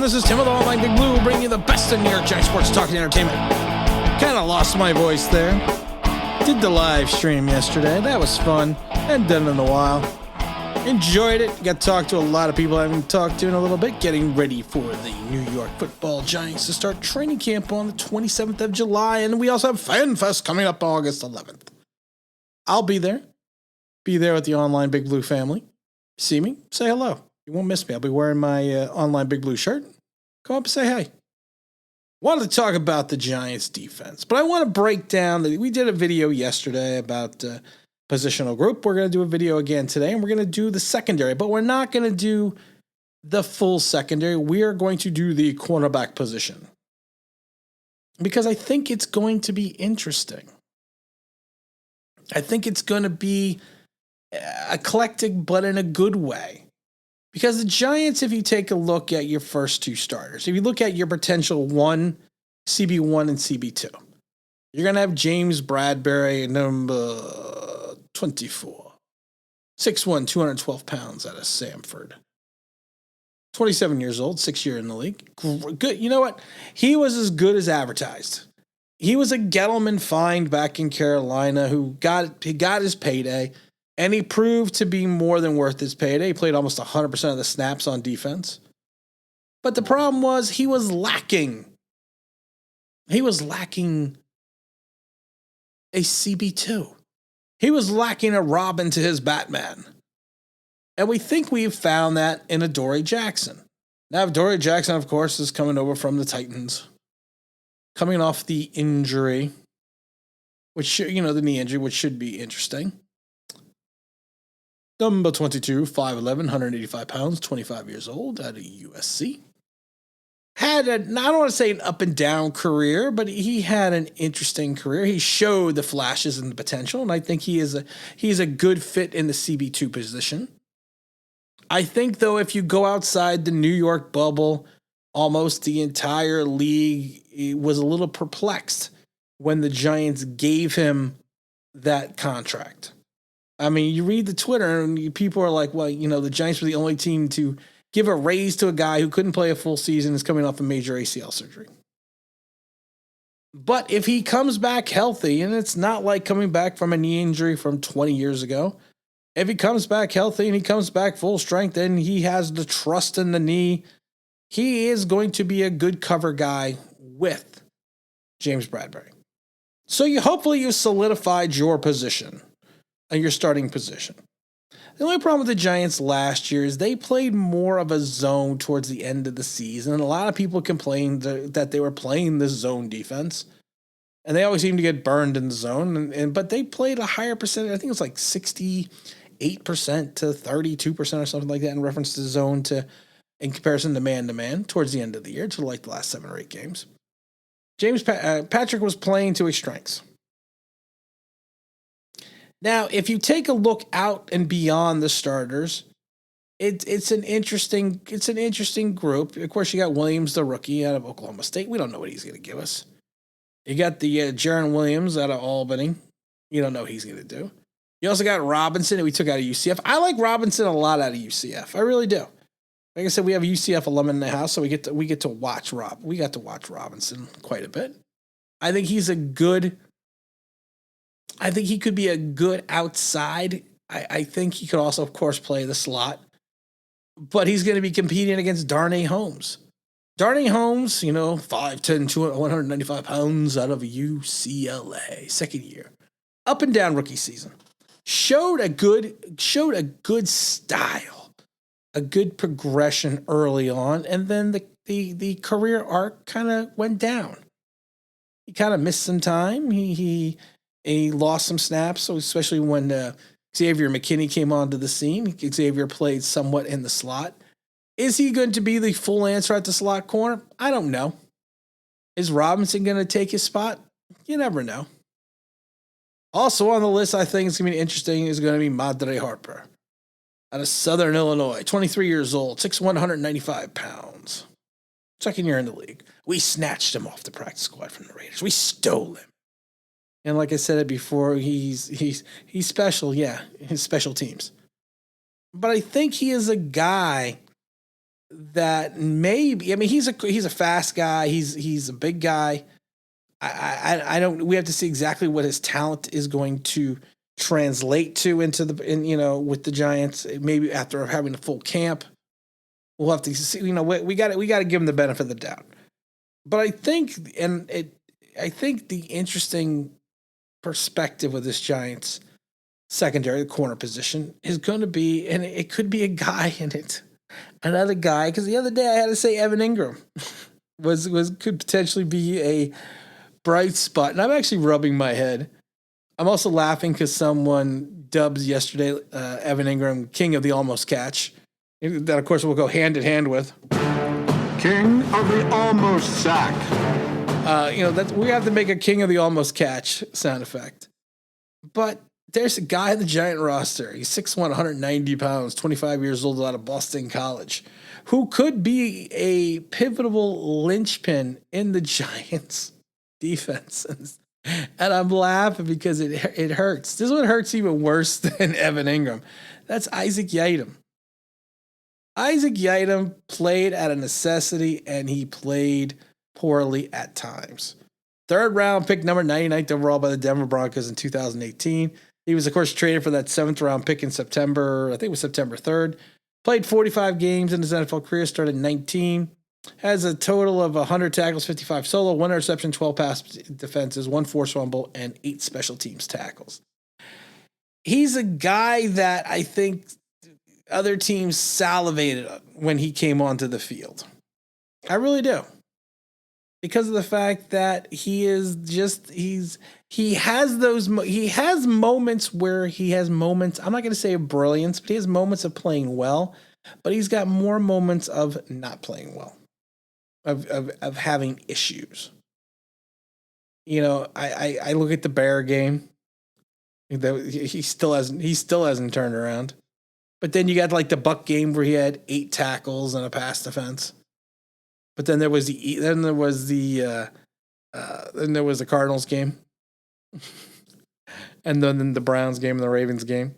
This is Tim with Online Big Blue, bringing you the best in New York Giants sports talk and entertainment. Kind of lost my voice there. Did the live stream yesterday. That was fun. Hadn't done it in a while. Enjoyed it. Got to talk to a lot of people I haven't talked to in a little bit. Getting ready for the New York Football Giants to start training camp on the 27th of July. And we also have Fan Fest coming up August 11th. I'll be there. Be there with the Online Big Blue family. See me, say hello. You won't miss me. I'll be wearing my Online Big Blue shirt. Come up and say hey. Wanted to talk about the Giants defense, but I want to break down we did a video yesterday about positional group. We're going to do a video again today, and we're going to do the secondary, but we're not going to do the full secondary. We are going to do the cornerback position because I think it's going to be interesting. I think it's going to be eclectic, but in a good way. Because the Giants, if you take a look at your first two starters, if you look at your potential CB1 and CB2, you're going to have James Bradbury, number 24, 6'1", 212 pounds out of Samford. 27 years old, 6 year in the league. Good. You know what? He was as good as advertised. He was a Gettleman find back in Carolina who got his payday. And he proved to be more than worth his payday. He played almost 100% of the snaps on defense. But the problem was he was lacking. He was lacking a CB2. He was lacking a Robin to his Batman. And we think we've found that in Adoree Jackson. Now, Adoree Jackson, of course, is coming over from the Titans. Coming off the injury. The knee injury, which should be interesting. Number 22, 5'11", 185 pounds, 25 years old, out of USC. I don't want to say an up and down career, but he had an interesting career. He showed the flashes and the potential, and I think he's a good fit in the CB2 position. I think, though, if you go outside the New York bubble, almost the entire league was a little perplexed when the Giants gave him that contract. I mean, you read the Twitter and people are like, well, the Giants were the only team to give a raise to a guy who couldn't play a full season, is coming off a major ACL surgery. But if he comes back healthy, and it's not like coming back from a knee injury from 20 years ago, if he comes back healthy and he comes back full strength and he has the trust in the knee, he is going to be a good cover guy with James Bradbury. So hopefully you solidified your position. Your starting position. The only problem with the Giants last year is they played more of a zone towards the end of the season, and a lot of people complained that they were playing this zone defense, and they always seem to get burned in the zone. But they played a higher percentage. I think it was like 68% to 32% or something like that in reference to zone in comparison to man towards the end of the year, to like the last 7 or 8 games. Patrick was playing to his strengths. Now, if you take a look out and beyond the starters, it's an interesting group. Of course, you got Williams, the rookie out of Oklahoma State. We don't know what he's going to give us. You got the Jaron Williams out of Albany. You don't know what he's going to do. You also got Robinson that we took out of UCF. I like Robinson a lot out of UCF. I really do. Like I said, we have a UCF alum in the house, so we get to watch Rob. We got to watch Robinson quite a bit. I think he could be a good outside. I think he could also, of course, play the slot. But he's going to be competing against Darnay Holmes. Darnay Holmes, 5'10", 195 pounds out of UCLA, second year. Up and down rookie season. Showed a good style, a good progression early on, and then the career arc kind of went down. He kind of missed some time. He lost some snaps, so especially when Xavier McKinney came onto the scene. Xavier played somewhat in the slot. Is he going to be the full answer at the slot corner? I don't know. Is Robinson going to take his spot? You never know. Also on the list, I think it's going to be interesting, is going to be Madre Harper out of Southern Illinois, 23 years old, 6'1", 195 pounds. Second year in the league. We snatched him off the practice squad from the Raiders. We stole him. And like I said it before, he's special, yeah, his special teams. But I think he is a guy that maybe, I mean, he's a fast guy. He's a big guy. I don't, we have to see exactly what his talent is going to translate to with the Giants, maybe after having a full camp. We'll have to see, we got to give him the benefit of the doubt. But I think, I think the interesting perspective of this Giants secondary, the corner position, is going to be, and it could be a guy in it, another guy, because the other day I had to say Evan Ingram could potentially be a bright spot, and I'm actually rubbing my head. I'm also laughing because someone dubs yesterday Evan Ingram king of the almost catch. That, of course, will go hand in hand with king of the almost sack. We have to make a king of the almost catch sound effect. But there's a guy on the Giant roster. He's 6'1", 190 pounds, 25 years old, out of Boston College, who could be a pivotal linchpin in the Giants defense. And I'm laughing because it hurts. This one hurts even worse than Evan Ingram. That's Isaac Yiadom. Isaac Yiadom played out of necessity, and he played poorly at times. Third round pick, number 99th overall by the Denver Broncos in 2018. He was, of course, traded for that 7th round pick in September. I think it was September 3rd. Played 45 games in his NFL career, started 19. Has a total of 100 tackles, 55 solo, 1 interception, 12 pass defenses, 1 forced fumble, and 8 special teams tackles. He's a guy that I think other teams salivated when he came onto the field. I really do. Because of the fact that he has moments where he has moments, I'm not going to say of brilliance, but he has moments of playing well, but he's got more moments of not playing well. Of having issues. I look at the Bear game. He still hasn't turned around. But then you got like the Buck game where he had 8 tackles and a pass defense. But then there was the Cardinals game. And then the Browns game and the Ravens game.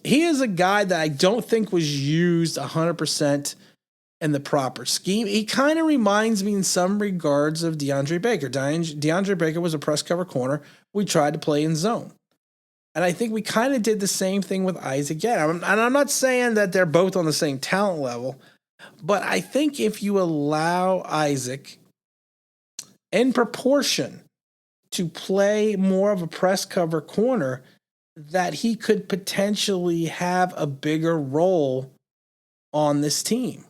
He is a guy that I don't think was used 100% in the proper scheme. He kind of reminds me in some regards of DeAndre Baker. DeAndre Baker was a press cover corner. We tried to play in zone. And I think we kind of did the same thing with Isaac Yiadom. And I'm not saying that they're both on the same talent level, but I think if you allow Isaac in proportion to play more of a press cover corner, that he could potentially have a bigger role on this team.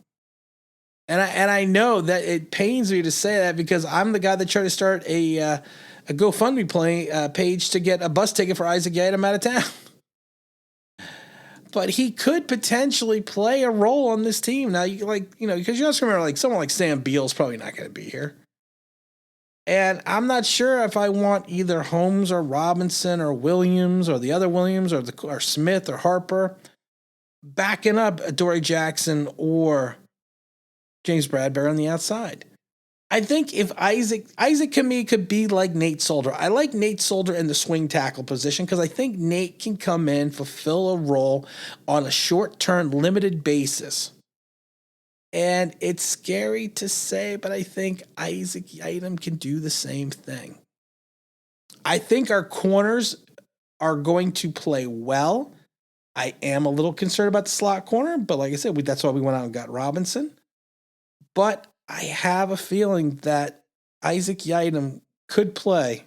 And I know that it pains me to say that because I'm the guy that tried to start a GoFundMe page to get a bus ticket for Isaac Yiadom out of town. But he could potentially play a role on this team. Now, because you also remember, someone like Sam Beal's probably not going to be here. And I'm not sure if I want either Holmes or Robinson or Williams or the other Williams or Smith or Harper backing up Adoree Jackson or James Bradbury on the outside. I think if Isaac to me could be like Nate Solder. I like Nate Solder in the swing tackle position because I think Nate can come in, fulfill a role on a short-term, limited basis. And it's scary to say, but I think Isaac Yiadom can do the same thing. I think our corners are going to play well. I am a little concerned about the slot corner, but like I said, that's why we went out and got Robinson. But I have a feeling that Isaac Yiadom could play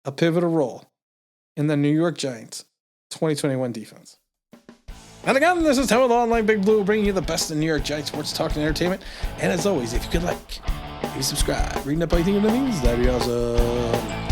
a pivotal role in the New York Giants 2021 defense. And again, this is Tom with Online Big Blue, bringing you the best in New York Giants sports talk and entertainment. And as always, if you could maybe subscribe, reading up anything in the news, that'd be awesome.